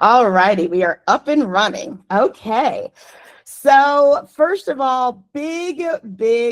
All righty, we are up and running. Okay. So first of all, big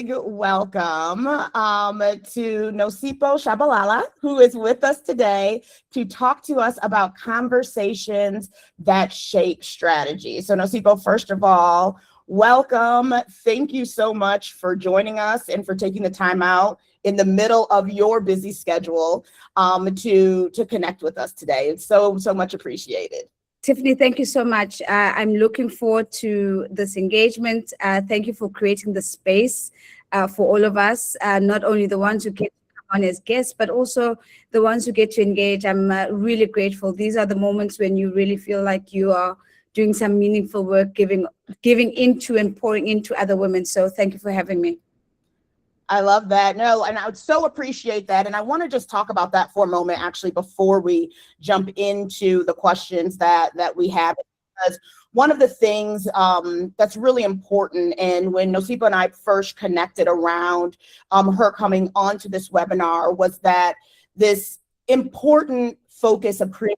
welcome to Nozipho Tshabalala, who is with us today to talk to us about conversations that shape strategy. So Nozipho, first of all, welcome. Thank you so much for joining us and for taking the time out in the middle of your busy schedule to connect with us today. It's so much appreciated. Tiffany, thank you so much. I'm looking forward to this engagement. Thank you for creating the space for all of us, not only the ones who get to come on as guests, but also the ones who get to engage. I'm really grateful. These are the moments when you really feel like you are doing some meaningful work, giving into and pouring into other women. So thank you for having me. I love that. No, and I would so appreciate that. And I want to just talk about that for a moment, actually, before we jump into the questions that we have. Because one of the things that's really important, and when Nozipho and I first connected around her coming onto this webinar, was that this important focus of creating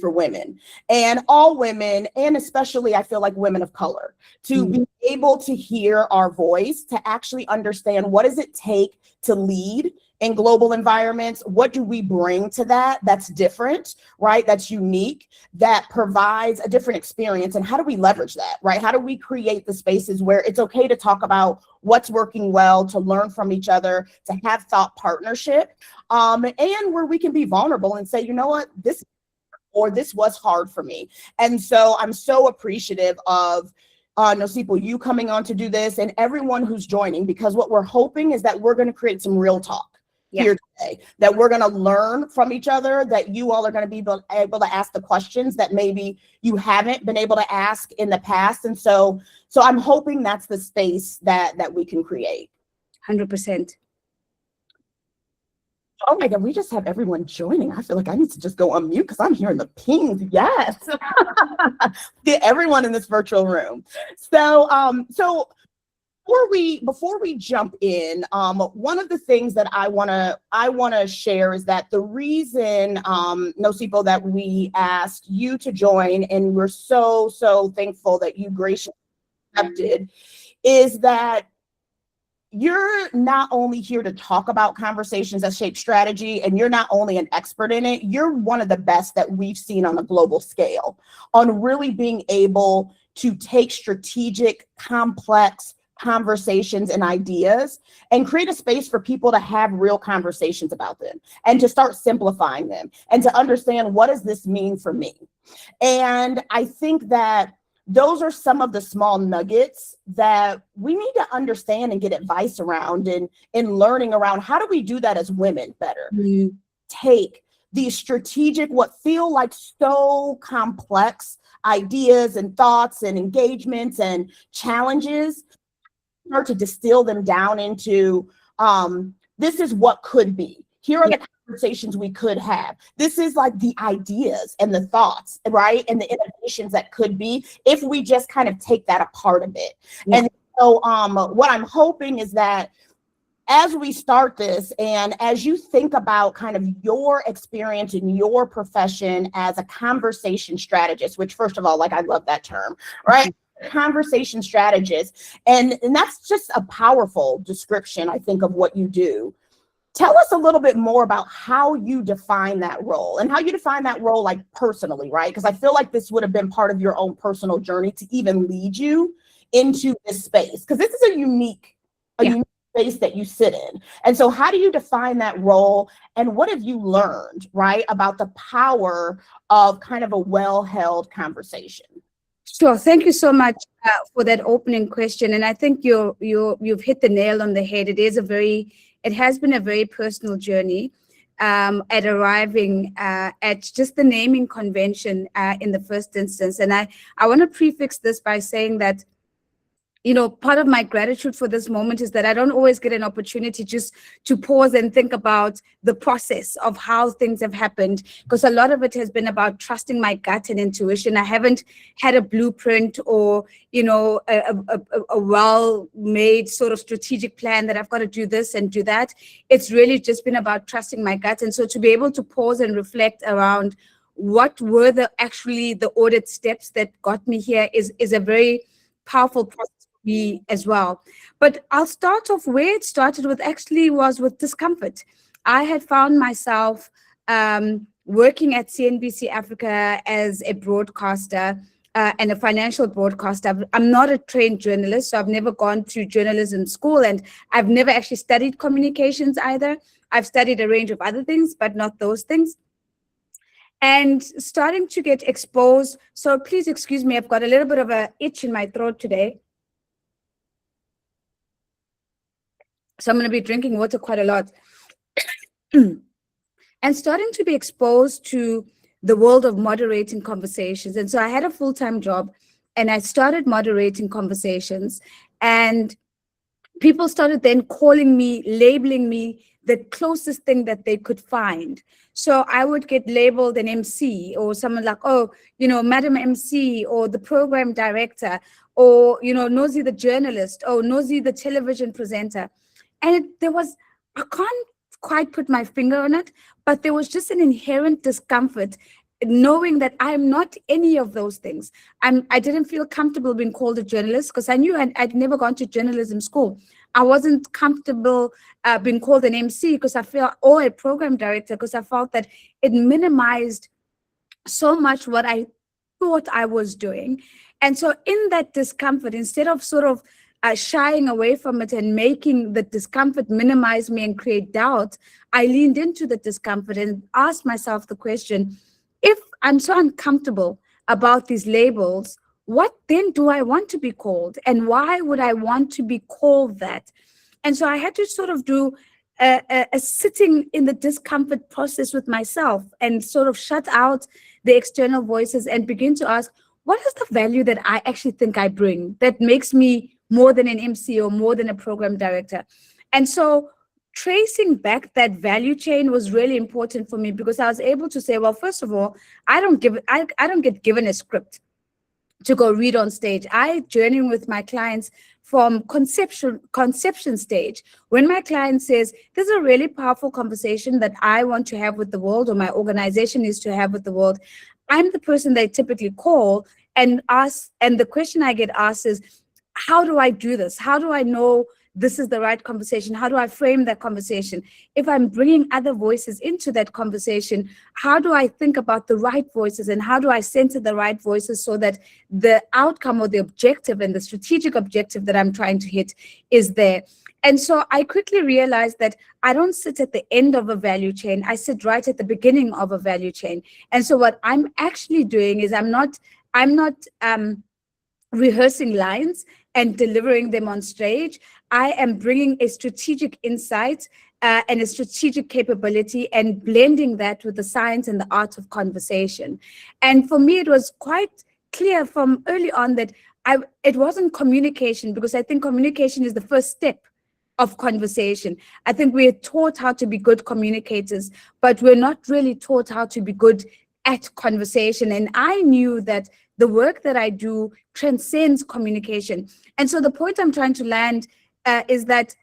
for women and all women, and especially I feel like women of color, to be able to hear our voice, to actually understand what does it take to lead in global environments, what do we bring to that that's different, right, that's unique, that provides a different experience, and how do we leverage that, right? How do we create the spaces where it's okay to talk about what's working well, to learn from each other, to have thought partnership, and where we can be vulnerable and say, you know what, this was hard for me. And so I'm so appreciative of Nozipho, you coming on to do this, and everyone who's joining, because what we're hoping is that we're going to create some real talk here today, that we're going to learn from each other, that you all are going to be able to ask the questions that maybe you haven't been able to ask in the past. And so I'm hoping that's the space that we can create. 100%. Oh my God, we just have everyone joining. I feel like I need to just go on mute because I'm hearing the pings. Yes. Get everyone in this virtual room. So before we jump in, one of the things that I wanna share is that the reason, Nozipho, that we asked you to join, and we're so thankful that you graciously accepted, is that you're not only here to talk about conversations that shape strategy, and you're not only an expert in it, you're one of the best that we've seen on a global scale on really being able to take strategic, complex conversations and ideas and create a space for people to have real conversations about them and to start simplifying them and to understand, what does this mean for me? And I think that those are some of the small nuggets that we need to understand and get advice around, and in learning around how do we do that as women better. Take these strategic, what feel like so complex ideas and thoughts and engagements and challenges, start to distill them down into this is what could be. Here are the conversations we could have. This is like the ideas and the thoughts, right? And the innovations that could be if we just kind of take that apart a bit. And so what I'm hoping is that as we start this, and as you think about kind of your experience in your profession as a conversation strategist, which first of all, like, I love that term, right? Conversation strategist. And that's just a powerful description, I think, of what you do. Tell us a little bit more about how you define that role, and how you define that role, like, personally, right? Because I feel like this would have been part of your own personal journey to even lead you into this space, because this is a unique space that you sit in. And so how do you define that role, and what have you learned, right, about the power of kind of a well-held conversation? Sure. Thank you so much for that opening question. And I think you've hit the nail on the head. It has been a very personal journey at arriving at just the naming convention in the first instance. And I want to prefix this by saying that, you know, part of my gratitude for this moment is that I don't always get an opportunity just to pause and think about the process of how things have happened, because a lot of it has been about trusting my gut and intuition. I haven't had a blueprint or, you know, a well-made sort of strategic plan that I've got to do this and do that. It's really just been about trusting my gut. And so to be able to pause and reflect around what were actually the audit steps that got me here is a very powerful process for me as well. But I'll start off where it started with, actually was with discomfort. I had found myself working at CNBC Africa as a broadcaster and a financial broadcaster. I'm not a trained journalist, so I've never gone to journalism school, and I've never actually studied communications either. I've studied a range of other things, but not those things. And starting to get exposed. So please excuse me, I've got a little bit of an itch in my throat today. So I'm going to be drinking water quite a lot. And starting to be exposed to the world of moderating conversations. And so I had a full-time job and I started moderating conversations, and people started then calling me, labeling me the closest thing that they could find. So I would get labeled an MC, or someone like, oh, you know, Madam MC, or the program director, or, you know, Nozi the journalist, or Nozi the television presenter. And there was, I can't quite put my finger on it, but there was just an inherent discomfort knowing that I'm not any of those things. I didn't feel comfortable being called a journalist because I knew I'd never gone to journalism school. I wasn't comfortable being called an MC because I felt, or a program director, because I felt that it minimized so much what I thought I was doing. And so in that discomfort, instead of sort of shying away from it and making the discomfort minimize me and create doubt, I leaned into the discomfort and asked myself the question, if I'm so uncomfortable about these labels, what then do I want to be called? And why would I want to be called that? And so I had to sort of do a sitting in the discomfort process with myself and sort of shut out the external voices and begin to ask, what is the value that I actually think I bring that makes me more than an MC or more than a program director? And so tracing back that value chain was really important for me, because I was able to say, well, first of all, I don't get given a script to go read on stage. I journey with my clients from conception stage. When my client says, there's a really powerful conversation that I want to have with the world, or my organization is to have with the world, I'm the person they typically call and ask, and the question I get asked is, how do I do this? How do I know this is the right conversation? How do I frame that conversation? If I'm bringing other voices into that conversation, how do I think about the right voices, and how do I center the right voices so that the outcome or the objective and the strategic objective that I'm trying to hit is there? And so I quickly realized that I don't sit at the end of a value chain. I sit right at the beginning of a value chain. And so what I'm actually doing is I'm not rehearsing lines and delivering them on stage. I am bringing a strategic insight and a strategic capability and blending that with the science and the art of conversation. And for me, it was quite clear from early on that it wasn't communication, because I think communication is the first step of conversation. I think we're taught how to be good communicators, but we're not really taught how to be good at conversation. And I knew that the work that I do transcends communication. And so the point I'm trying to land is that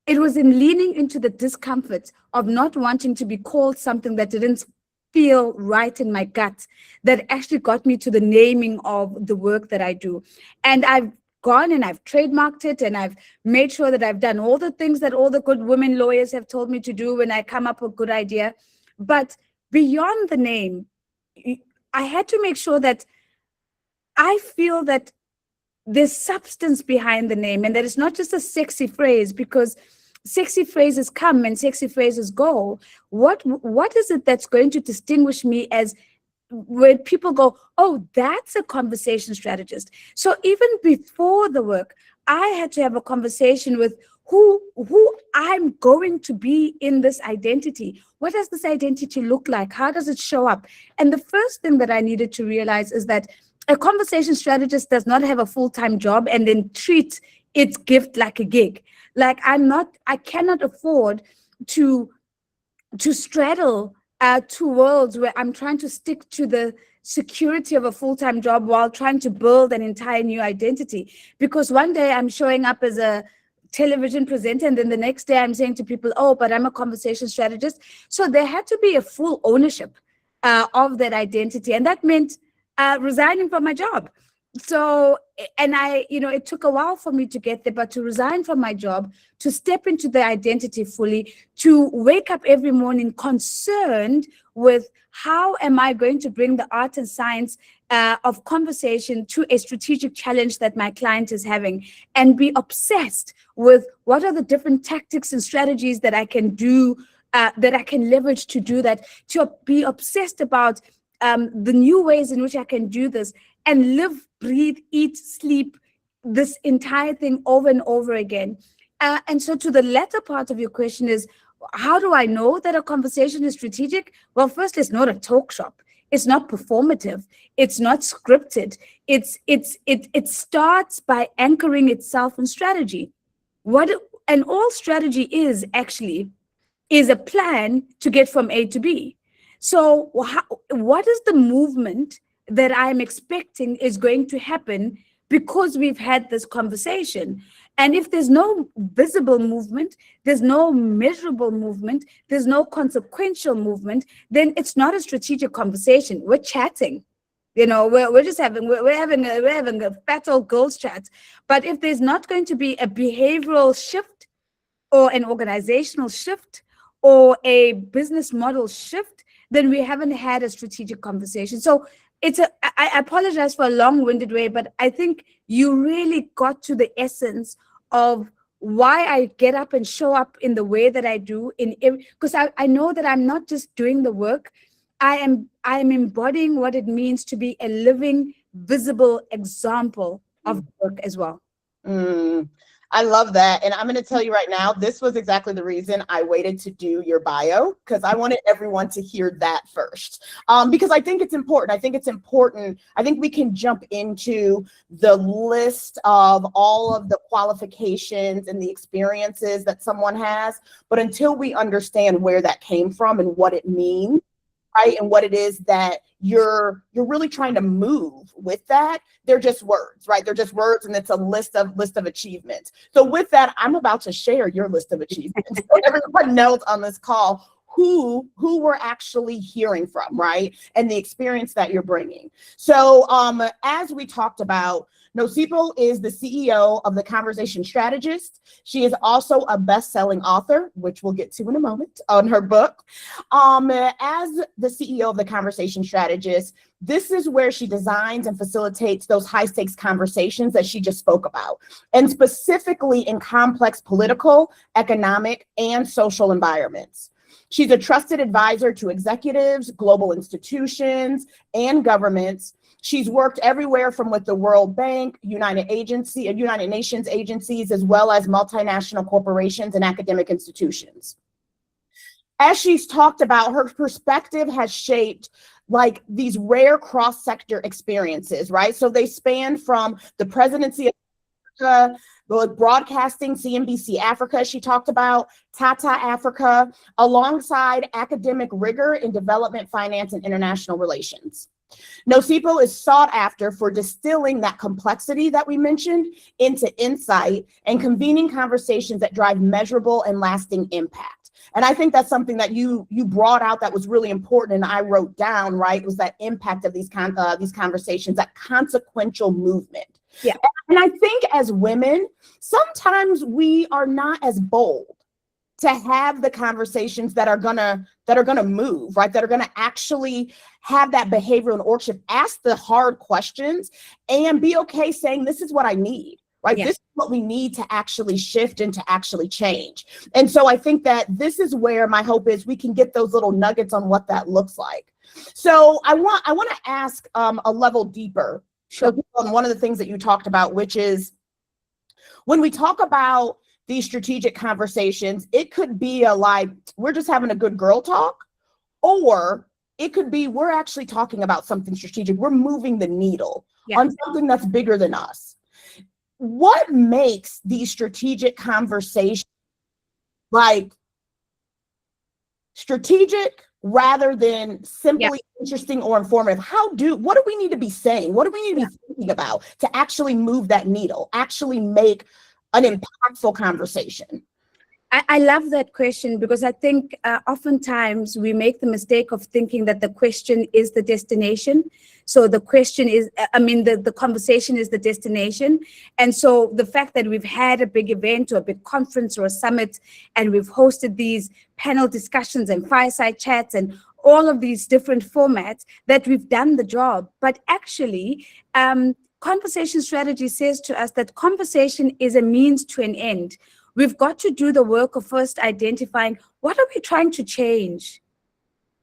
it was in leaning into the discomfort of not wanting to be called something that didn't feel right in my gut that actually got me to the naming of the work that I do. And I've gone and I've trademarked it, and I've made sure that I've done all the things that all the good women lawyers have told me to do when I come up with a good idea. But beyond the name, I had to make sure that I feel that there's substance behind the name, and that it's not just a sexy phrase, because sexy phrases come and sexy phrases go. What is it that's going to distinguish me as when people go, oh, that's a conversation strategist? So even before the work, I had to have a conversation with who I'm going to be in this identity. What does this identity look like? How does it show up? And the first thing that I needed to realize is that a conversation strategist does not have a full-time job and then treat its gift like a gig. Like I cannot afford to straddle two worlds where I'm trying to stick to the security of a full-time job while trying to build an entire new identity. Because one day I'm showing up as a television presenter, and then the next day I'm saying to people, oh, but I'm a conversation strategist. So there had to be a full ownership of that identity. And that meant resigning from my job. So, and it took a while for me to get there, but to resign from my job, to step into the identity fully, to wake up every morning concerned with how am I going to bring the art and science of conversation to a strategic challenge that my client is having, and be obsessed with what are the different tactics and strategies that I can do, that I can leverage to do that, to be obsessed about the new ways in which I can do this, and live, breathe, eat, sleep, this entire thing over and over again. And so to the latter part of your question is, how do I know that a conversation is strategic? Well, first, it's not a talk shop. It's not performative. It's not scripted. It starts by anchoring itself in strategy. And all strategy is actually is a plan to get from A to B. So what is the movement that I'm expecting is going to happen because we've had this conversation? And if there's no visible movement, there's no measurable movement, there's no consequential movement, then it's not a strategic conversation. We're chatting. We're just having a fat old girls chat. But if there's not going to be a behavioral shift or an organizational shift or a business model shift, then we haven't had a strategic conversation. So I apologize for a long-winded way, but I think you really got to the essence of why I get up and show up in the way that I do, because I know that I'm not just doing the work. I am embodying what it means to be a living, visible example of work as well. I love that. And I'm going to tell you right now, this was exactly the reason I waited to do your bio, because I wanted everyone to hear that first. Because I think it's important. I think we can jump into the list of all of the qualifications and the experiences that someone has. But until we understand where that came from and what it means, right, and what it is that you're really trying to move with that, they're just words, right? They're just words, and it's a list of achievements. So with that, I'm about to share your list of achievements so everyone knows on this call who we're actually hearing from, right? And the experience that you're bringing. So as we talked about, Nozipho is the CEO of The Conversation Strategist. She is also a best-selling author, which we'll get to in a moment, on her book. As the CEO of The Conversation Strategist, this is where she designs and facilitates those high-stakes conversations that she just spoke about, and specifically in complex political, economic, and social environments. She's a trusted advisor to executives, global institutions, and governments. She's worked everywhere from with the World Bank, United Nations agencies, as well as multinational corporations and academic institutions. As she's talked about, her perspective has shaped like these rare cross-sector experiences, right? So they span from the presidency of Africa, the broadcasting, CNBC Africa, she talked about, Tata Africa, alongside academic rigor in development, finance, and international relations. Nozipho is sought after for distilling that complexity that we mentioned into insight and convening conversations that drive measurable and lasting impact. And I think that's something that you brought out that was really important, and I wrote down, right, was that impact of these conversations, that consequential movement. Yeah. And I think as women, sometimes we are not as bold to have the conversations that are gonna move, right? That are gonna actually have that behavioral and org shift, ask the hard questions, and be okay saying, this is what I need, right? Yeah. This is what we need to actually shift and to actually change. And so I think that this is where my hope is we can get those little nuggets on what that looks like. So I want to ask a level deeper. Sure. On one of the things that you talked about, which is when we talk about these strategic conversations, it could be we're just having a good girl talk, or it could be we're actually talking about something strategic. We're moving the needle on something that's bigger than us. What makes these strategic conversations like strategic rather than simply interesting or informative? What do we need to be saying? What do we need to be thinking about to actually move that needle, actually make an impactful conversation? I love that question, because I think oftentimes we make the mistake of thinking that the question is the destination. So the question is, the conversation is the destination. And so the fact that we've had a big event or a big conference or a summit, and we've hosted these panel discussions and fireside chats and all of these different formats, that we've done the job. But actually, conversation strategy says to us that conversation is a means to an end. We've got to do the work of first identifying, what are we trying to change?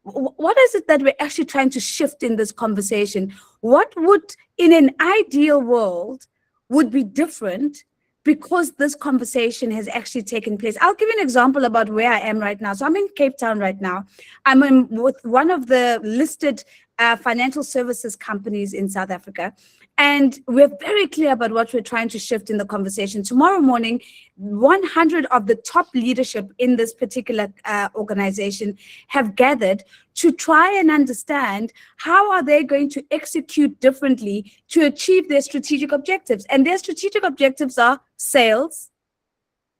What is it that we're actually trying to shift in this conversation? What would, in an ideal world, would be different because this conversation has actually taken place? I'll give you an example about where I am right now. So I'm in Cape Town right now. I'm with one of the listed financial services companies in South Africa. And we're very clear about what we're trying to shift in the conversation. Tomorrow morning, 100 of the top leadership in this particular organization have gathered to try and understand how are they going to execute differently to achieve their strategic objectives. And their strategic objectives are sales.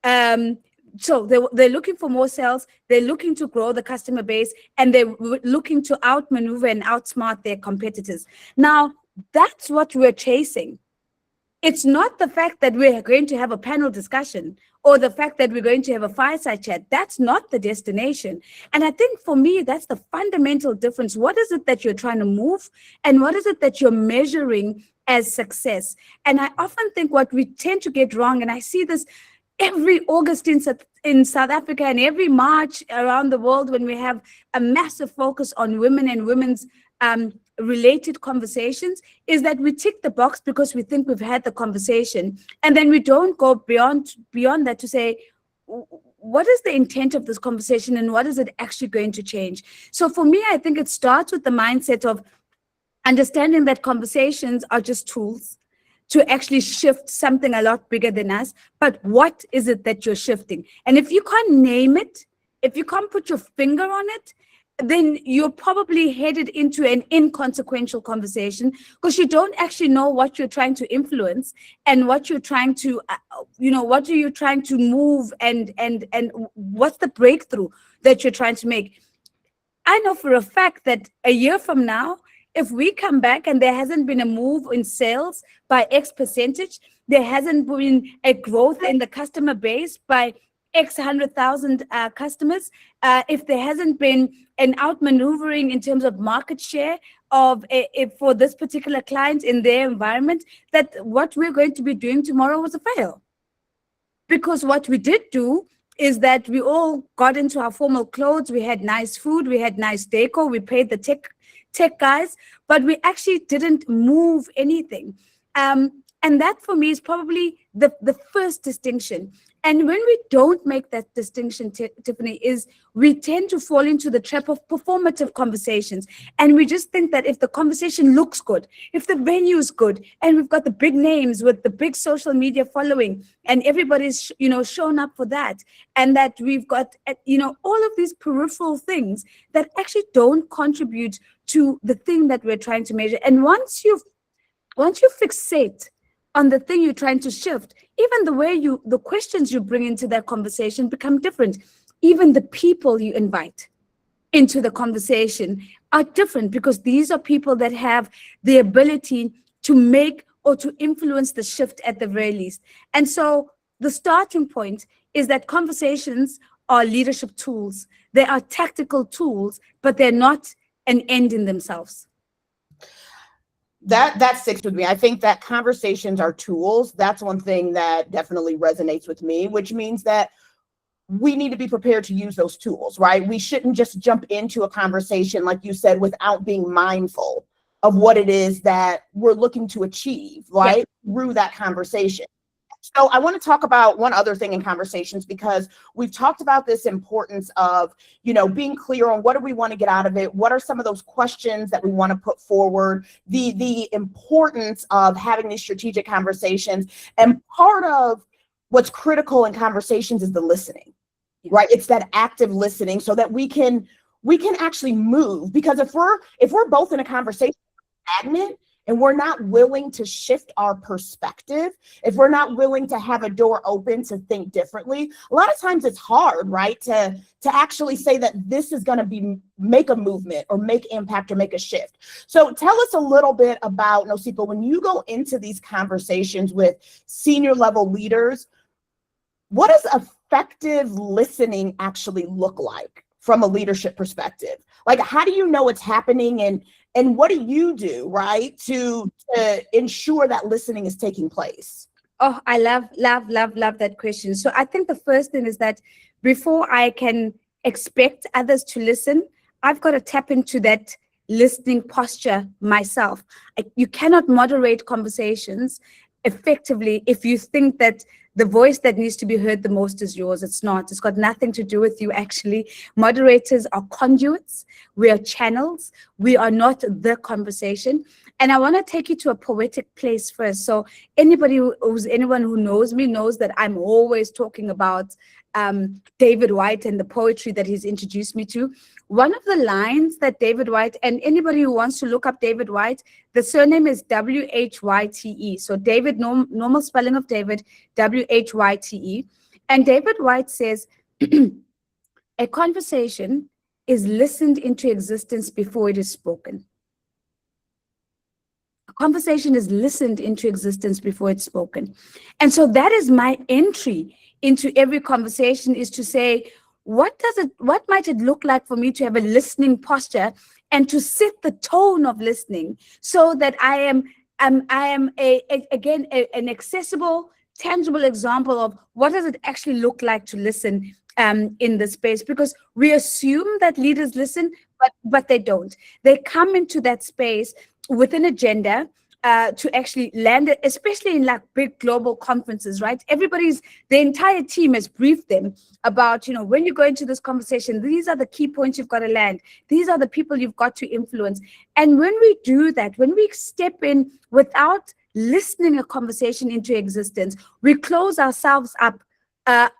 So they're looking for more sales, they're looking to grow the customer base, and they're looking to outmaneuver and outsmart their competitors. Now, that's what we're chasing. It's not the fact that we're going to have a panel discussion or the fact that we're going to have a fireside chat. That's not the destination. And I think for me, that's the fundamental difference. What is it that you're trying to move? And what is it that you're measuring as success? And I often think what we tend to get wrong, and I see this every August in South Africa and every March around the world when we have a massive focus on women and women's related conversations, is that we tick the box because we think we've had the conversation, and then we don't go beyond that to say, what is the intent of this conversation and what is it actually going to change? So for me, I think it starts with the mindset of understanding that conversations are just tools to actually shift something a lot bigger than us. But what is it that you're shifting? And if you can't name it, if you can't put your finger on it, then you're probably headed into an inconsequential conversation, because you don't actually know what you're trying to influence and what you're trying to, what are you trying to move, and what's the breakthrough that you're trying to make. I know for a fact that a year from now, if we come back and there hasn't been a move in sales by X percentage, there hasn't been a growth in the customer base by X 100,000 customers, if there hasn't been an outmaneuvering in terms of market share for this particular client in their environment, that what we're going to be doing tomorrow was a fail. Because what we did do is that we all got into our formal clothes, we had nice food, we had nice decor, we paid the tech guys, but we actually didn't move anything. And that for me is probably the first distinction. And when we don't make that distinction, Tiffany, is we tend to fall into the trap of performative conversations. And we just think that if the conversation looks good, if the venue is good, and we've got the big names with the big social media following, and everybody's, shown up for that, and that we've got, all of these peripheral things that actually don't contribute to the thing that we're trying to measure. And once you fixate on the thing you're trying to shift, even the questions you bring into that conversation become different. Even the people you invite into the conversation are different, because these are people that have the ability to make or to influence the shift at the very least. And so the starting point is that conversations are leadership tools. They are tactical tools, but they're not an end in themselves. That sticks with me. I think that conversations are tools. That's one thing that definitely resonates with me, which means that we need to be prepared to use those tools, right? We shouldn't just jump into a conversation, like you said, without being mindful of what it is that we're looking to achieve, right? Yeah. Through that conversation. So I want to talk about one other thing in conversations, because we've talked about this importance of, being clear on what do we want to get out of it? What are some of those questions that we want to put forward? The importance of having these strategic conversations. And part of what's critical in conversations is the listening, right? It's that active listening so that we can actually move. Because if we're both in a conversation stagnant, and we're not willing to shift our perspective, if we're not willing to have a door open to think differently, a lot of times it's hard, right, to actually say that this is going to make a movement or make impact or make a shift. So tell us a little bit about, Nozipho, when you go into these conversations with senior level leaders, what does effective listening actually look like from a leadership perspective? Like, how do you know it's happening, and what do you do, right, to ensure that listening is taking place? Oh, I love that question. So I think the first thing is that before I can expect others to listen, I've got to tap into that listening posture myself. You cannot moderate conversations effectively if you think that the voice that needs to be heard the most is yours. It's not. It's got nothing to do with you, actually. Moderators are conduits. We are channels. We are not the conversation. And I want to take you to a poetic place first. So anyone who knows me knows that I'm always talking about David Whyte and the poetry that he's introduced me to. One of the lines that David Whyte, and anybody who wants to look up David Whyte, the surname is Whyte. So David, normal spelling of David, Whyte. And David Whyte says, a conversation is listened into existence before it is spoken. A conversation is listened into existence before it's spoken. And so that is my entry into every conversation, is to say, what might it look like for me to have a listening posture and to set the tone of listening, so that I am an accessible, tangible example of what does it actually look like to listen in this space? Because we assume that leaders listen, but they don't. They come into that space with an agenda to actually land it, especially in like big global conferences, right? The entire team has briefed them about, when you go into this conversation, these are the key points you've got to land. These are the people you've got to influence. And when we do that, when we step in without listening a conversation into existence, we close ourselves up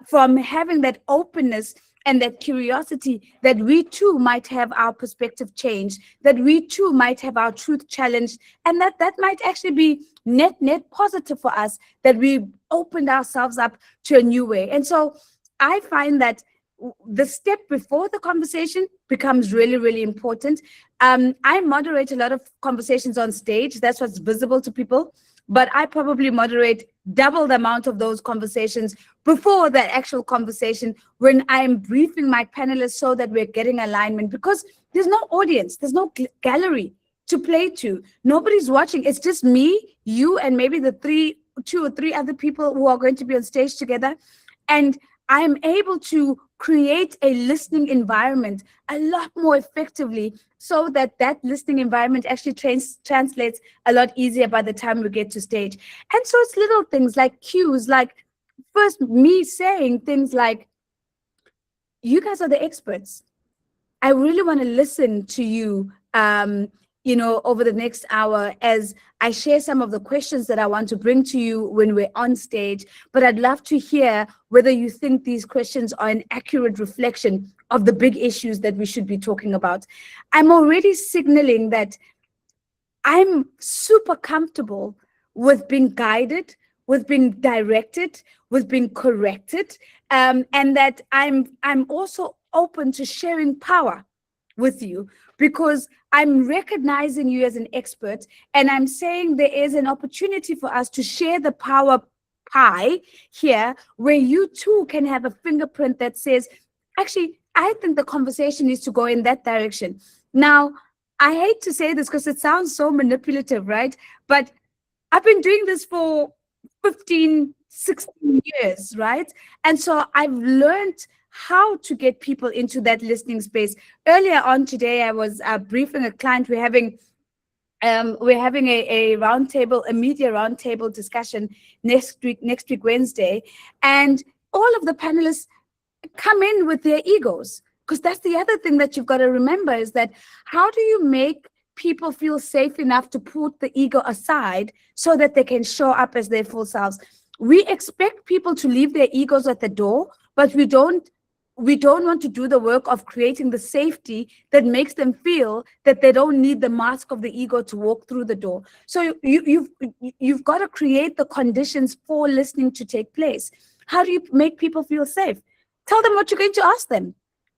from having that openness and that curiosity that we too might have our perspective changed, that we too might have our truth challenged, and that might actually be net positive for us, that we opened ourselves up to a new way. And so I find that the step before the conversation becomes really, really important. I moderate a lot of conversations on stage. That's what's visible to people. But I probably moderate double the amount of those conversations before that actual conversation, when I'm briefing my panelists so that we're getting alignment, because there's no audience, there's no gallery to play to. Nobody's watching. It's just me, you, and maybe the two or three other people who are going to be on stage together. And I'm able to create a listening environment a lot more effectively, so that listening environment actually translates a lot easier by the time we get to stage. And so it's little things like cues, like first me saying things like, you guys are the experts. I really want to listen to you, over the next hour as I share some of the questions that I want to bring to you when we're on stage. But I'd love to hear whether you think these questions are an accurate reflection of the big issues that we should be talking about. I'm already signaling that I'm super comfortable with being guided, with being directed, with being corrected, and that I'm also open to sharing power with you, because I'm recognizing you as an expert, and I'm saying there is an opportunity for us to share the power pie here, where you too can have a fingerprint that says, actually, I think the conversation needs to go in that direction. Now, I hate to say this because it sounds so manipulative, right? But I've been doing this for 15, 16 years, right? And so I've learned how to get people into that listening space. Earlier on today, I was briefing a client. We're having a roundtable, a media roundtable discussion next week Wednesday, and all of the panelists come in with their egos, because that's the other thing that you've got to remember, is that how do you make people feel safe enough to put the ego aside so that they can show up as their full selves? We expect people to leave their egos at the door, but we don't we don't want to do the work of creating the safety that makes them feel that they don't need the mask of the ego to walk through the door. So you've got to create the conditions for listening to take place. How do you make people feel safe? Tell them what you're going to ask them.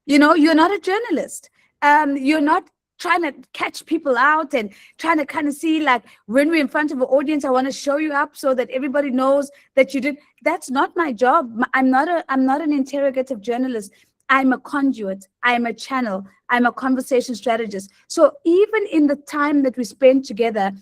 You know, you're not a journalist. You're not trying to catch people out and trying to kind of see, like, when we're in front of an audience, I want to show you up so that everybody knows that you did. That's not my job. I'm not an interrogative journalist. I'm a conduit. I'm a channel. I'm a conversation strategist. So even in the time that we spend together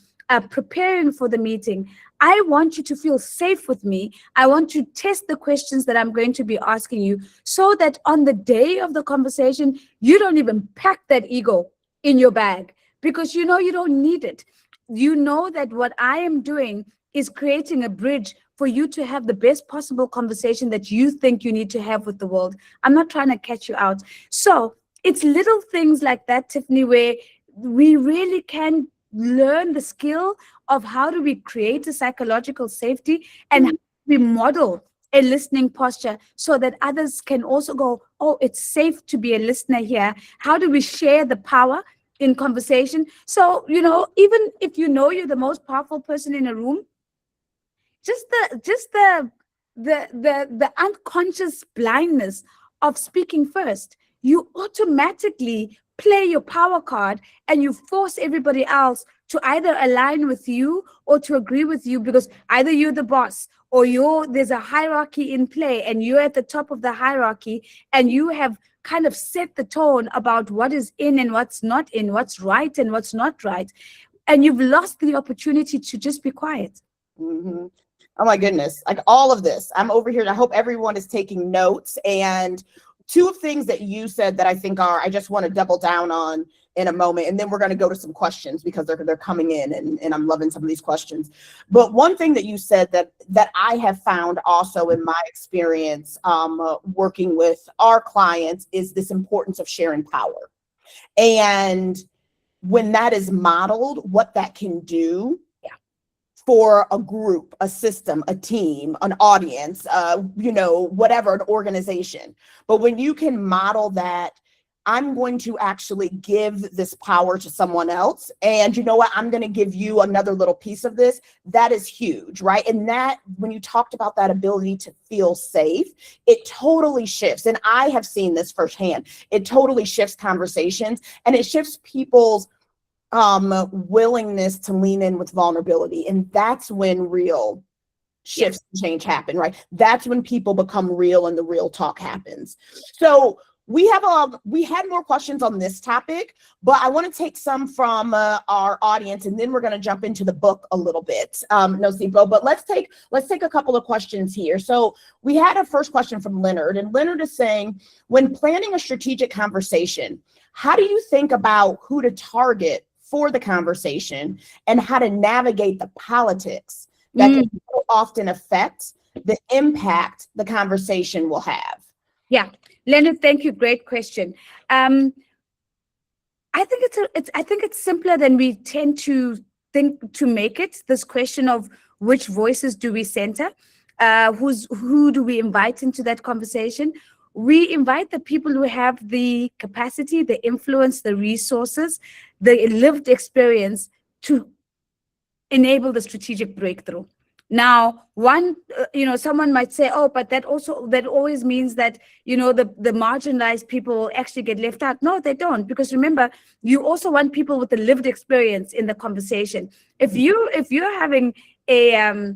preparing for the meeting, I want you to feel safe with me. I want to test the questions that I'm going to be asking you so that on the day of the conversation, you don't even pack that ego in your bag, because you know you don't need it. You know that what I am doing is creating a bridge for you to have the best possible conversation that you think you need to have with the world. I'm not trying to catch you out. So it's little things like that, Tiffany, where we really can learn the skill of how do we create a psychological safety and how do we model a listening posture so that others can also go, oh, it's safe to be a listener here. How do we share the power in conversation? So, you know, even if you know you're the most powerful person in a room, just the unconscious blindness of speaking first, you automatically play your power card and you force everybody else to either align with you or to agree with you, because either you're the boss or there's a hierarchy in play and you're at the top of the hierarchy and you have kind of set the tone about what is in and what's not in, what's right and what's not right. And you've lost the opportunity to just be quiet. Mm-hmm. Oh my goodness. Like all of this, I'm over here and I hope everyone is taking notes. And two things that you said that I think I just want to double down on in a moment. And then we're going to go to some questions because they're coming in and I'm loving some of these questions. But one thing that you said that I have found also in my experience working with our clients is this importance of sharing power. And when that is modeled, what that can do for a group, a system, a team, an audience, whatever, an organization. But when you can model that, I'm going to actually give this power to someone else. And you know what? I'm going to give you another little piece of this. That is huge, right? And that, when you talked about that ability to feel safe, it totally shifts. And I have seen this firsthand. It totally shifts conversations and it shifts people's willingness to lean in with vulnerability. And that's when real shifts and change happen, right? That's when people become real and the real talk happens. So we had more questions on this topic, but I want to take some from our audience, and then we're going to jump into the book a little bit, Nozipho. But let's take a couple of questions here. So we had a first question from Leonard, and Leonard is saying, when planning a strategic conversation, how do you think about who to target for the conversation and how to navigate the politics that can so often affect the impact the conversation will have? Yeah, Leonard, thank you. Great question. I think it's simpler than we tend to think to make it. This question of which voices do we center? Who do we invite into that conversation? We invite the people who have the capacity, the influence, the resources, the lived experience to enable the strategic breakthrough. Now, someone might say, oh, but that always means that, the marginalized people will actually get left out. No, they don't, because remember, you also want people with the lived experience in the conversation. If you're having a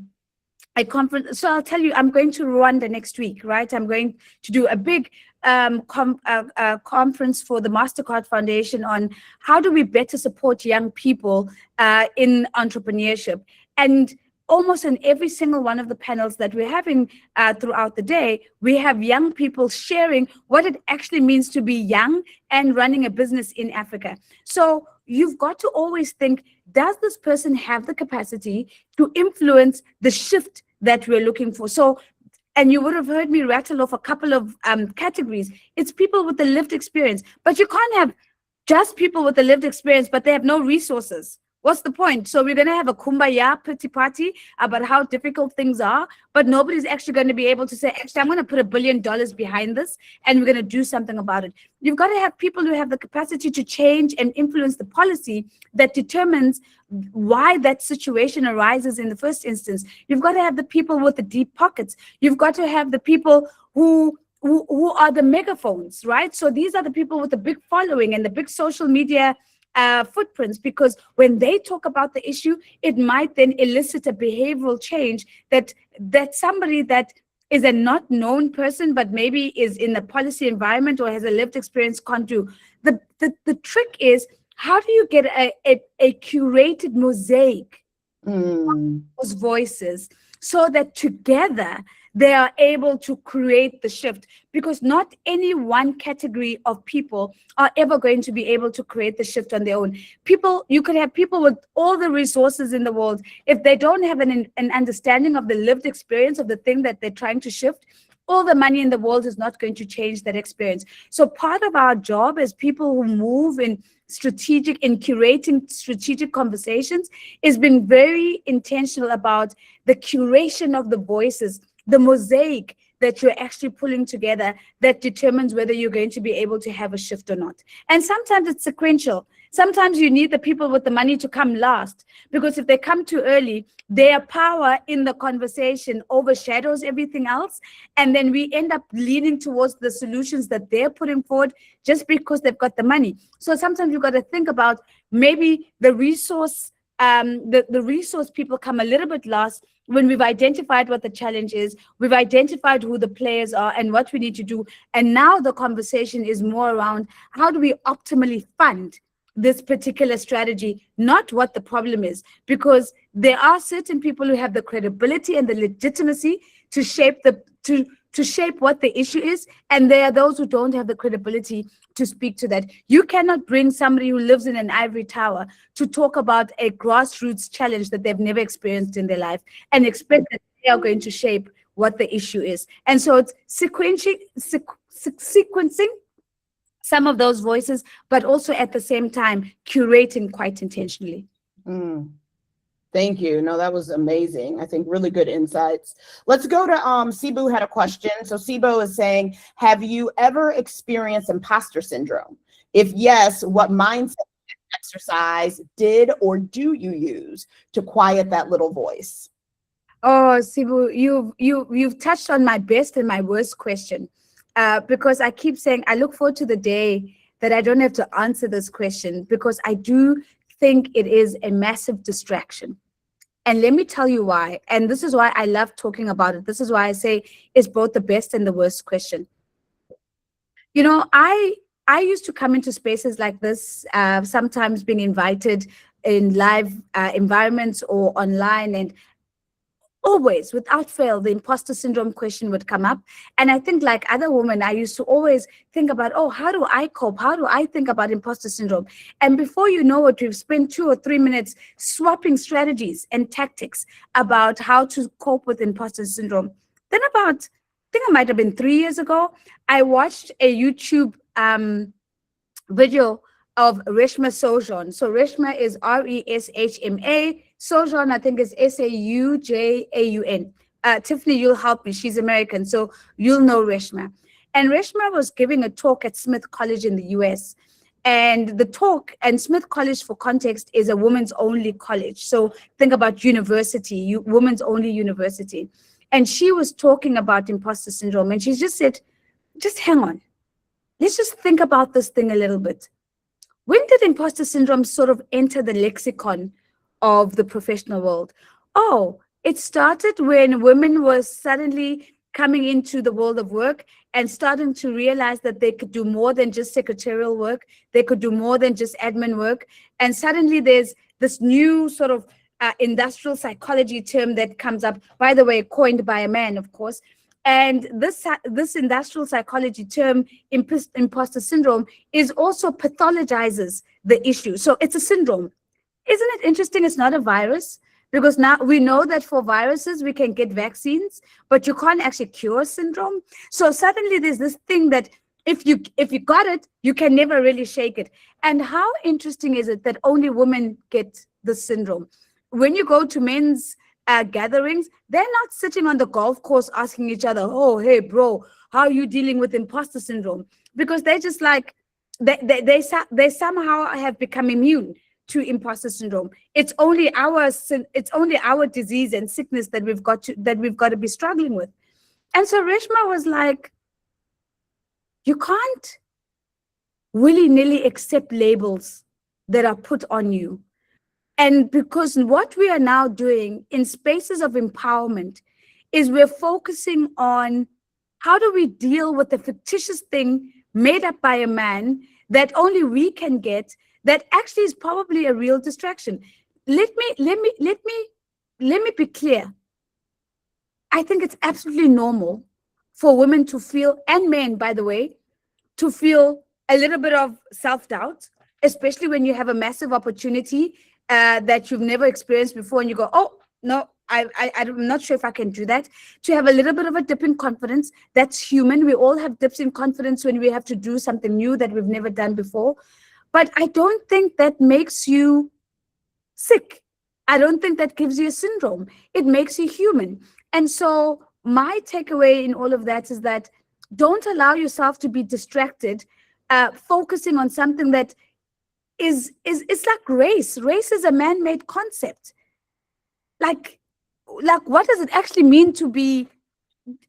conference, so I'll tell you, I'm going to Rwanda next week, right? I'm going to do a big conference for the MasterCard Foundation on how do we better support young people in entrepreneurship. And almost in every single one of the panels that we're having throughout the day, we have young people sharing what it actually means to be young and running a business in Africa. So you've got to always think, does this person have the capacity to influence the shift that we're looking for? So, and you would have heard me rattle off a couple of categories. It's people with the lived experience, but you can't have just people with the lived experience, but they have no resources. What's the point? So we're going to have a kumbaya pity party about how difficult things are, but nobody's actually going to be able to say, actually, I'm going to put $1 billion behind this and we're going to do something about it. You've got to have people who have the capacity to change and influence the policy that determines why that situation arises in the first instance. You've got to have the people with the deep pockets. You've got to have the people who are the megaphones, right? So these are the people with the big following and the big social media footprints, because when they talk about the issue, it might then elicit a behavioral change that somebody that is a not known person, but maybe is in a policy environment or has a lived experience can't do. The trick is, how do you get a curated mosaic of those voices so that together they are able to create the shift? Because not any one category of people are ever going to be able to create the shift on their own. You could have people with all the resources in the world. If they don't have an understanding of the lived experience of the thing that they're trying to shift, all the money in the world is not going to change that experience. So part of our job as people who move in curating strategic conversations is being very intentional about the curation of the voices, the mosaic that you're actually pulling together that determines whether you're going to be able to have a shift or not. And sometimes it's sequential. Sometimes you need the people with the money to come last, because if they come too early, their power in the conversation overshadows everything else. And then we end up leaning towards the solutions that they're putting forward just because they've got the money. So sometimes you've got to think about maybe the resource, the resource people come a little bit last. When we've identified what the challenge is, we've identified who the players are and what we need to do. And now the conversation is more around how do we optimally fund this particular strategy, not what the problem is, because there are certain people who have the credibility and the legitimacy to shape to shape what the issue is, and there are those who don't have the credibility to speak to that. You cannot bring somebody who lives in an ivory tower to talk about a grassroots challenge that they've never experienced in their life and expect that they are going to shape what the issue is. And so it's sequencing some of those voices, but also at the same time curating quite intentionally. Thank you. No, that was amazing. I think really good insights. Let's go to Sibu had a question. So Sibu is saying, have you ever experienced imposter syndrome? If yes, what mindset exercise did or do you use to quiet that little voice? Oh, Sibu, you've touched on my best and my worst question, because I keep saying I look forward to the day that I don't have to answer this question, because I do think it is a massive distraction. And let me tell you why. And this is why I love talking about it. This is why I say it's both the best and the worst question. You know, I used to come into spaces like this, sometimes being invited in live environments or online, and always, without fail, the imposter syndrome question would come up. And I think, like other women, I used to always think about, oh, how do I cope? How do I think about imposter syndrome? And before you know it, we've spent 2 or 3 minutes swapping strategies and tactics about how to cope with imposter syndrome. Then I think it might have been 3 years ago, I watched a YouTube video of Reshma Sojourn. So Reshma is Reshma. Sojourn, I think, is Saujaun. Tiffany, you'll help me. She's American, so you'll know Reshma. And Reshma was giving a talk at Smith College in the US. And the talk, and Smith College, for context, is a women's only college. So think about university, women's only university. And she was talking about imposter syndrome. And she just said, just hang on. Let's just think about this thing a little bit. When did imposter syndrome sort of enter the lexicon of the professional world? Oh, it started when women were suddenly coming into the world of work and starting to realize that they could do more than just secretarial work. They could do more than just admin work. And suddenly there's this new sort of industrial psychology term that comes up, by the way, coined by a man, of course. And this industrial psychology term, imposter syndrome, is also pathologizes the issue. So it's a syndrome. Isn't it interesting? It's not a virus, because now we know that for viruses, we can get vaccines, but you can't actually cure syndrome. So suddenly there's this thing that if you got it, you can never really shake it. And how interesting is it that only women get this syndrome? When you go to men's gatherings, they're not sitting on the golf course asking each other, oh, hey, bro, how are you dealing with imposter syndrome? Because they're just like, they somehow have become immune to imposter syndrome. It's only our disease and sickness that we've got to be struggling with. And so Reshma was like, you can't willy-nilly accept labels that are put on you. And because what we are now doing in spaces of empowerment is we're focusing on how do we deal with the fictitious thing made up by a man that only we can get, that actually is probably a real distraction. Let me be clear. I think it's absolutely normal for women to feel, and men, by the way, to feel a little bit of self-doubt, especially when you have a massive opportunity that you've never experienced before, and you go, oh, no, I'm not sure if I can do that. To have a little bit of a dip in confidence, that's human. We all have dips in confidence when we have to do something new that we've never done before. But I don't think that makes you sick. I don't think that gives you a syndrome. It makes you human. And so my takeaway in all of that is that don't allow yourself to be distracted, focusing on something that it's like race. Race is a man-made concept. Like what does it actually mean to be,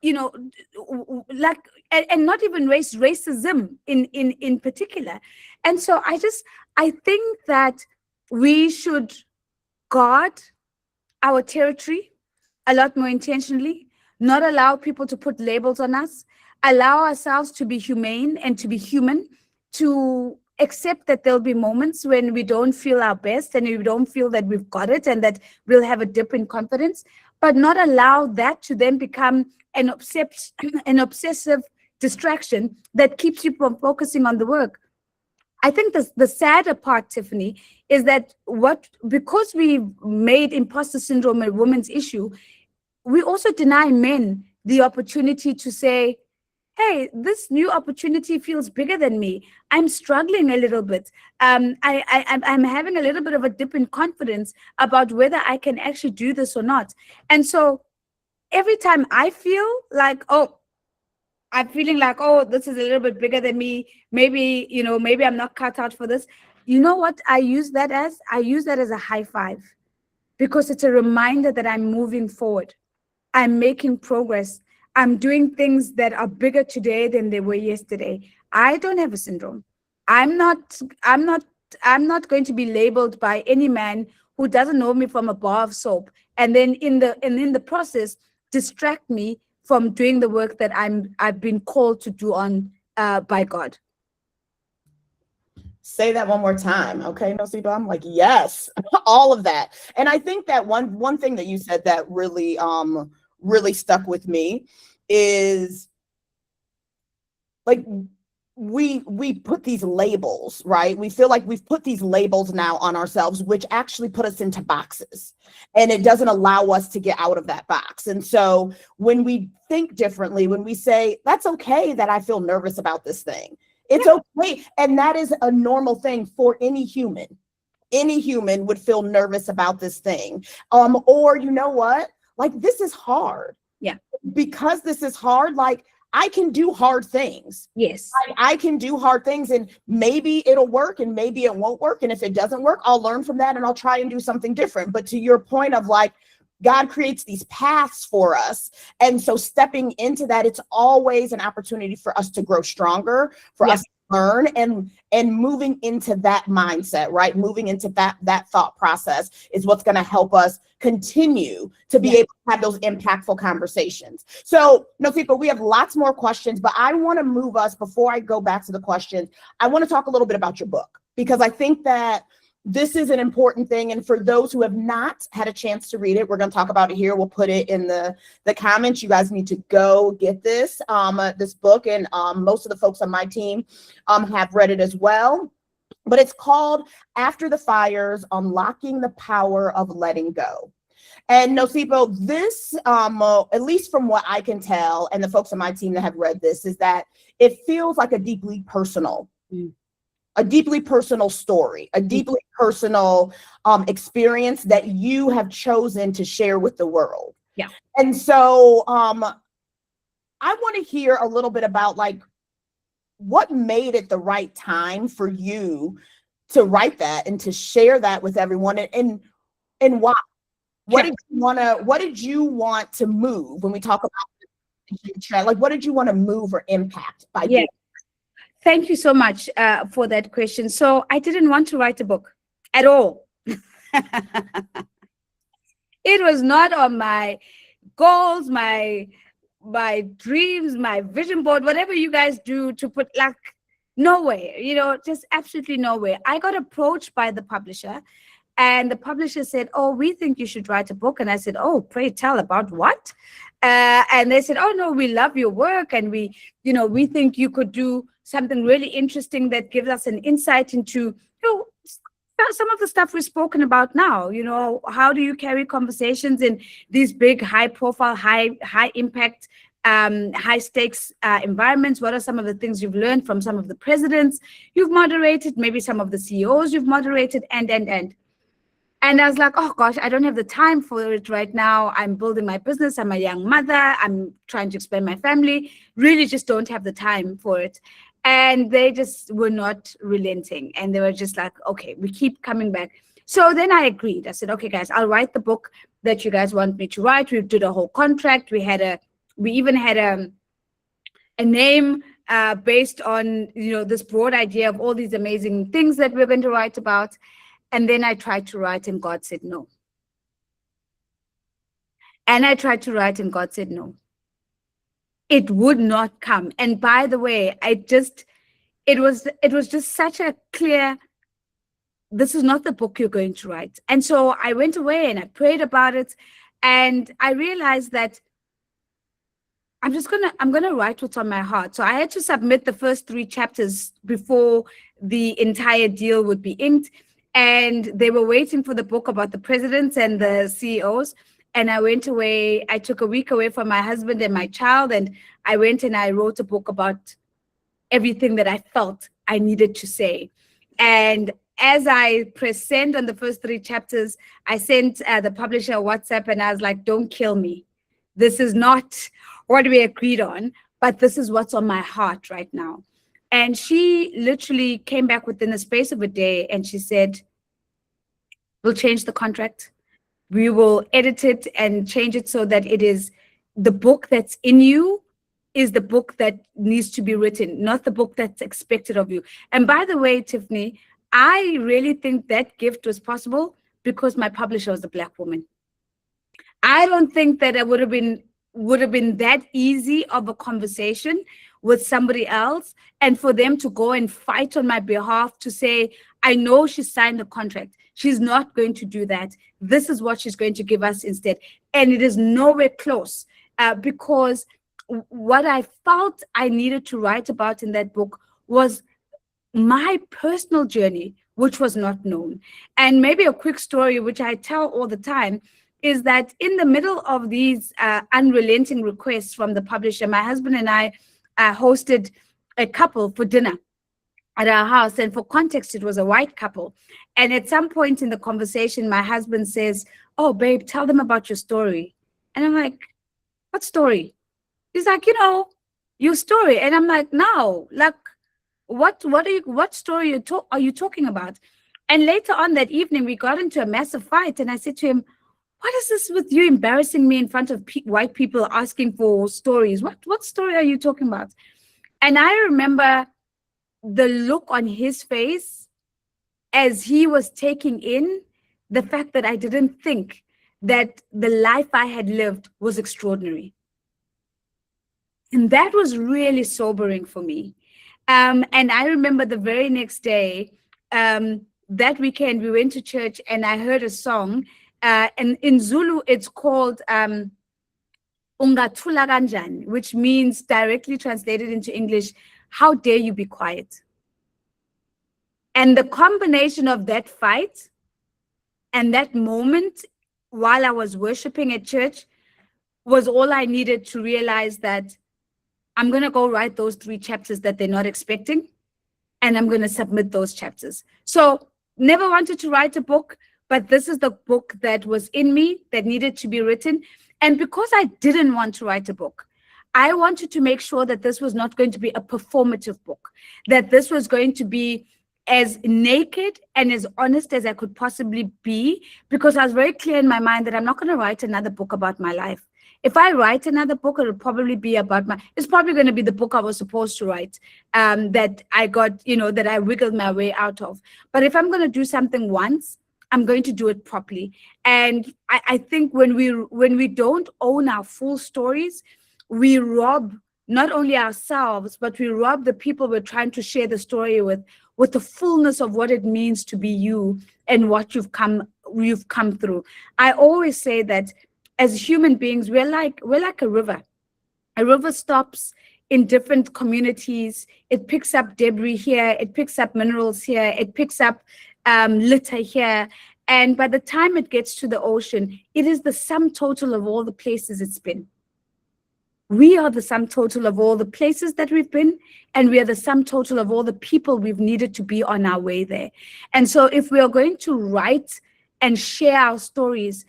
like, and not even racism in particular. And so I think that we should guard our territory a lot more intentionally, not allow people to put labels on us, allow ourselves to be humane and to be human, to accept that there'll be moments when we don't feel our best and we don't feel that we've got it and that we'll have a dip in confidence, but not allow that to then become an obsessive distraction that keeps you from focusing on the work. I think the sadder part, Tiffany, is that because we made imposter syndrome a woman's issue, we also deny men the opportunity to say, hey, this new opportunity feels bigger than me. I'm struggling a little bit. I'm having a little bit of a dip in confidence about whether I can actually do this or not. And so every time I feel like, I'm feeling like, this is a little bit bigger than me. Maybe I'm not cut out for this. You know what I use that as? I use that as a high five, because it's a reminder that I'm moving forward. I'm making progress. I'm doing things that are bigger today than they were yesterday. I don't have a syndrome. I'm not going to be labeled by any man who doesn't know me from a bar of soap, and then in the process distract me from doing the work that I've been called to do by God. Say that one more time, okay, Nozipho? I'm like, yes, all of that. And I think that one thing that you said that really really stuck with me is, like, we put these labels, right? We feel like we've put these labels now on ourselves, which actually put us into boxes, and it doesn't allow us to get out of that box. And so when we think differently, when we say, that's okay that I feel nervous about this thing, it's okay. And that is a normal thing for any human. Any human would feel nervous about this thing. Or you know what? Like, this is hard. Yeah. Because this is hard, like, I can do hard things. Yes. I can do hard things, and maybe it'll work and maybe it won't work. And if it doesn't work, I'll learn from that and I'll try and do something different. But to your point of, like, God creates these paths for us. And so stepping into that, it's always an opportunity for us to grow stronger, for us to learn, and moving into that mindset, right? Moving into that thought process is what's going to help us continue to be able to have those impactful conversations. So, Nozipho, we have lots more questions, but I want to move us, before I go back to the questions, I want to talk a little bit about your book, because I think that this is an important thing. And for those who have not had a chance to read it, we're going to talk about it here. We'll put it in the comments. You guys need to go get this book. And most of the folks on my team have read it as well. But it's called After the Fires, Unlocking the Power of Letting Go. And Nozipho, this, at least from what I can tell, and the folks on my team that have read this, is that it feels like a deeply personal story, a deeply personal experience that you have chosen to share with the world. Yeah. And so I want to hear a little bit about like what made it the right time for you to write that and to share that with everyone, and why? What did you want to move when we talk about, like, what did you want to move or impact by doing? Thank you so much for that question. So I didn't want to write a book at all. It was not on my goals, my dreams, my vision board, whatever you guys do to put, like, no way, just absolutely no way. I got approached by the publisher, and the publisher said, oh, we think you should write a book. And I said, oh, pray tell, about what? And they said, oh, no, we love your work. And we think you could do something really interesting that gives us an insight into, some of the stuff we've spoken about now. How do you carry conversations in these big, high profile, high impact, high stakes environments? What are some of the things you've learned from some of the presidents you've moderated, maybe some of the CEOs you've moderated, and I was like, oh gosh, I don't have the time for it right now. I'm building my business. I'm a young mother. I'm trying to explain my family. Really just don't have the time for it. And they just were not relenting. And they were just like, okay, we keep coming back. So then I agreed. I said, okay, guys, I'll write the book that you guys want me to write. We did a whole contract. We even had a name based on, this broad idea of all these amazing things that we're going to write about. And then I tried to write and God said no. And I tried to write and God said no. It would not come. And by the way, it was just such a clear, this is not the book you're going to write. And so I went away and I prayed about it. And I realized that I'm going to write what's on my heart. So I had to submit the first 3 chapters before the entire deal would be inked. And they were waiting for the book about the presidents and the CEOs. And I went away. I took a week away from my husband and my child. And I went and I wrote a book about everything that I felt I needed to say. And as I pressed send on the first 3 chapters, I sent the publisher a WhatsApp and I was like, don't kill me. This is not what we agreed on, but this is what's on my heart right now. And she literally came back within the space of a day and she said, we'll change the contract. We will edit it and change it so that it is the book that's in you is the book that needs to be written, not the book that's expected of you. And by the way, Tiffany, I really think that gift was possible because my publisher was a Black woman. I don't think that it would have been that easy of a conversation with somebody else, and for them to go and fight on my behalf to say, I know she signed the contract. She's not going to do that. This is what she's going to give us instead. And it is nowhere close because what I felt I needed to write about in that book was my personal journey, which was not known. And maybe a quick story, which I tell all the time, is that in the middle of these unrelenting requests from the publisher, my husband and I hosted a couple for dinner at our house. And for context, it was a white couple. And at some point in the conversation, my husband says, oh, babe, tell them about your story. And I'm like, what story? He's like, your story. And I'm like, no, like, what story are you talking about? And later on that evening, we got into a massive fight. And I said to him, what is this with you embarrassing me in front of white people asking for stories? What story are you talking about? And I remember the look on his face as he was taking in the fact that I didn't think that the life I had lived was extraordinary. And that was really sobering for me. And I remember the very next day, that weekend, we went to church and I heard a song. And in Zulu, it's called Ungathula Kanjani, which means, directly translated into English, how dare you be quiet? And the combination of that fight and that moment while I was worshiping at church was all I needed to realize that I'm going to go write those 3 chapters that they're not expecting, and I'm going to submit those chapters. So never wanted to write a book, but this is the book that was in me that needed to be written. And because I didn't want to write a book, I wanted to make sure that this was not going to be a performative book, that this was going to be as naked and as honest as I could possibly be, because I was very clear in my mind that I'm not going to write another book about my life. If I write another book, it'll probably be about it's probably going to be the book I was supposed to write, that I got, that I wiggled my way out of. But if I'm going to do something once, I'm going to do it properly. And I think when we don't own our full stories, we rob not only ourselves, but we rob the people we're trying to share the story with the fullness of what it means to be you and what you've come through. I always say that as human beings, we're like a river. A river stops in different communities. It picks up debris here. It picks up minerals here. It picks up litter here. And by the time it gets to the ocean, it is the sum total of all the places it's been. We are the sum total of all the places that we've been, and we are the sum total of all the people we've needed to be on our way there. And so if we are going to write and share our stories,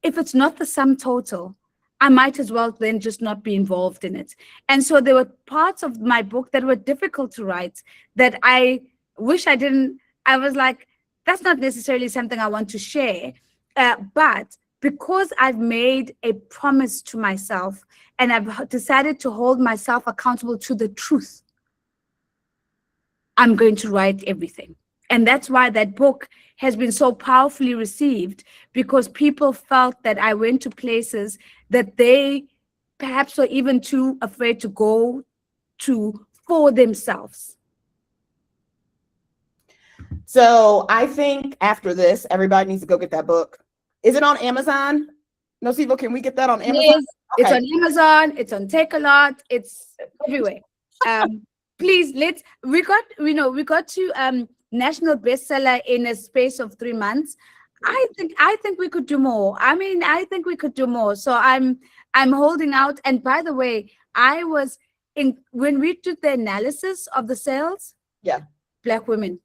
if it's not the sum total, I might as well then just not be involved in it. And so there were parts of my book that were difficult to write that I wish I didn't. I was like, that's not necessarily something I want to share. But because I've made a promise to myself and I've decided to hold myself accountable to the truth, I'm going to write everything. And that's why that book has been so powerfully received, because people felt that I went to places that they perhaps were even too afraid to go to for themselves. So I think after this, everybody needs to go get that book. Is it on Amazon? Nozipho, can we get that on Amazon? It is. Okay. It's on Amazon. It's on Take-A-Lot. It's everywhere. Please, we got to national bestseller in a space of 3 months. I think we could do more. I mean, I think we could do more. So I'm holding out. And by the way, when we did the analysis of the sales, yeah, Black women.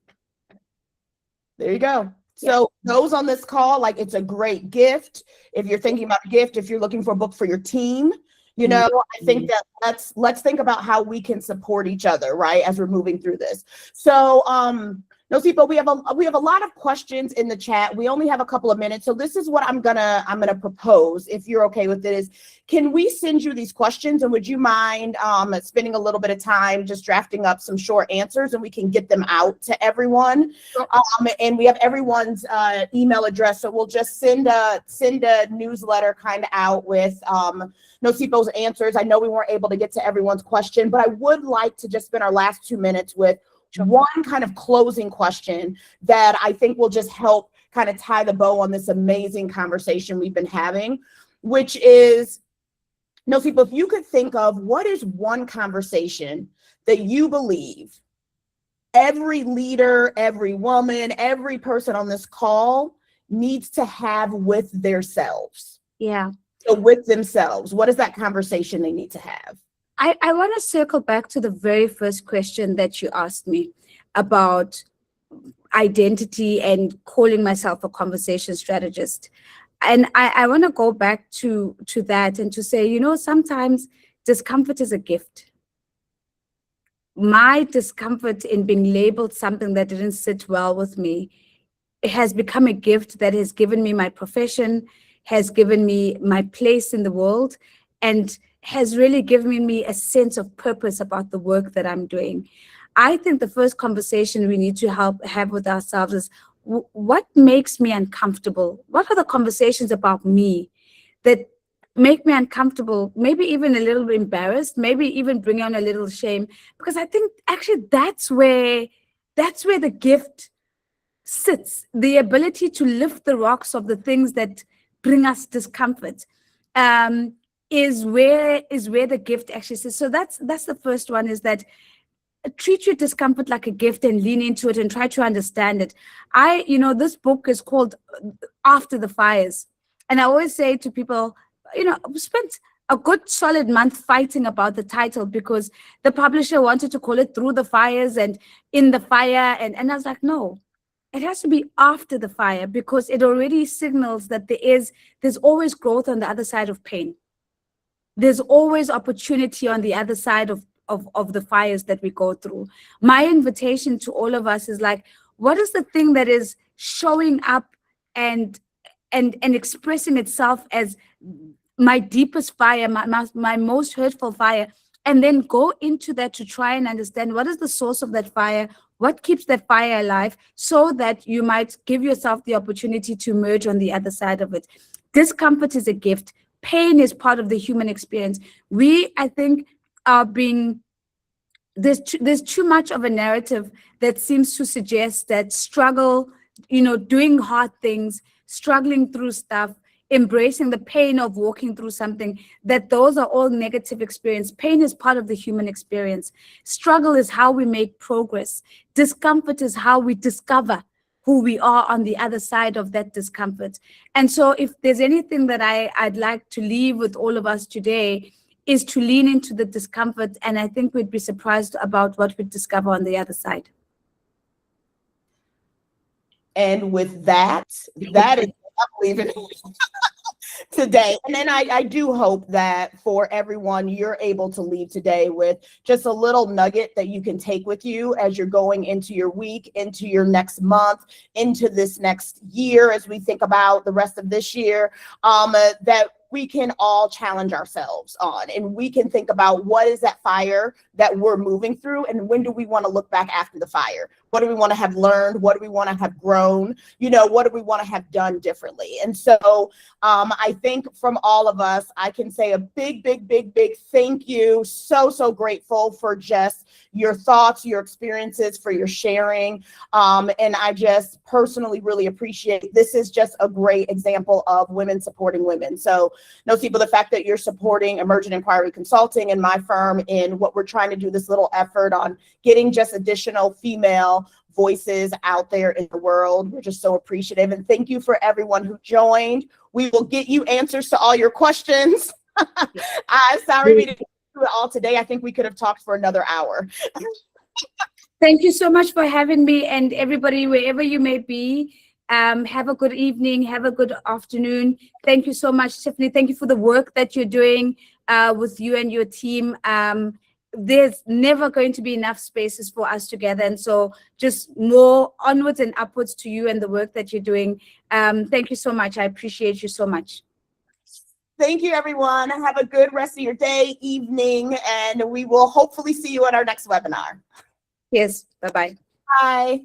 There you go. So those on this call, like, it's a great gift. If you're thinking about a gift, if you're looking for a book for your team, I think that let's think about how we can support each other, right, as we're moving through this. So Nozipho, we have a lot of questions in the chat. We only have a couple of minutes, so this is what I'm gonna propose, if you're okay with it, is can we send you these questions, and would you mind spending a little bit of time just drafting up some short answers, and we can get them out to everyone. And we have everyone's email address, so we'll just send a newsletter kind of out with Nozipho's answers. I know we weren't able to get to everyone's question, but I would like to just spend our last 2 minutes with one kind of closing question that I think will just help kind of tie the bow on this amazing conversation we've been having, which is, Nozipho, if you could think of what is one conversation that you believe every leader, every woman, every person on this call needs to have with themselves. Yeah. So with themselves, what is that conversation they need to have? I want to circle back to the very first question that you asked me about identity and calling myself a conversation strategist. And I want to go back to that and to say, sometimes discomfort is a gift. My discomfort in being labeled something that didn't sit well with me, it has become a gift that has given me my profession, has given me my place in the world, and has really given me a sense of purpose about the work that I'm doing. I think the first conversation we need to have with ourselves is, what makes me uncomfortable? What are the conversations about me that make me uncomfortable, maybe even a little bit embarrassed, maybe even bring on a little shame? Because I think actually that's where the gift sits, the ability to lift the rocks of the things that bring us discomfort. Is where the gift actually sits. So that's the first one, is that treat your discomfort like a gift and lean into it and try to understand it. This book is called After the Fires. And I always say to people, you know, we spent a good solid month fighting about the title because the publisher wanted to call it Through the Fires and In the Fire. And I was like, no, it has to be After the Fire, because it already signals that there's always growth on the other side of pain. There's always opportunity on the other side of the fires that we go through. My invitation to all of us is like, what is the thing that is showing up and expressing itself as my deepest fire, my most hurtful fire, and then go into that to try and understand what is the source of that fire, what keeps that fire alive, so that you might give yourself the opportunity to emerge on the other side of it. Discomfort is a gift. Pain is part of the human experience. We, I think, are being, there's too much of a narrative that seems to suggest that struggle, you know, doing hard things, struggling through stuff, embracing the pain of walking through something, that those are all negative experience. Pain is part of the human experience. Struggle is how we make progress. Discomfort is how we discover who we are on the other side of that discomfort. And so if there's anything that I'd like to leave with all of us today, is to lean into the discomfort, and I think we'd be surprised about what we'd discover on the other side. And with that is what I'm leaving today. And then I do hope that for everyone, you're able to leave today with just a little nugget that you can take with you as you're going into your week, into your next month, into this next year, as we think about the rest of this year, that we can all challenge ourselves on, and we can think about what is that fire that we're moving through, and when do we want to look back after the fire? What do we want to have learned? What do we want to have grown? You know, what do we want to have done differently? And so I think from all of us, I can say a big thank you. So grateful for just your thoughts, your experiences, for your sharing. And I just personally really appreciate, this is just a great example of women supporting women. So Nozipho, the fact that you're supporting Emergent Inquiry Consulting and my firm in what we're trying to do, this little effort on getting just additional female voices out there in the world, we're just so appreciative. And thank you for everyone who joined. We will get you answers to all your questions. I'm sorry we didn't do it all today. I think we could have talked for another hour. Thank you so much for having me, and everybody, wherever you may be, have a good evening, have a good afternoon. Thank you so much, Tiffany. Thank you for the work that you're doing with you and your team. There's never going to be enough spaces for us together, and so just more onwards and upwards to you and the work that you're doing. Thank you so much. I appreciate you so much. Thank you, everyone. Have a good rest of your day, evening, and we will hopefully see you at our next webinar. Yes, bye-bye. Bye.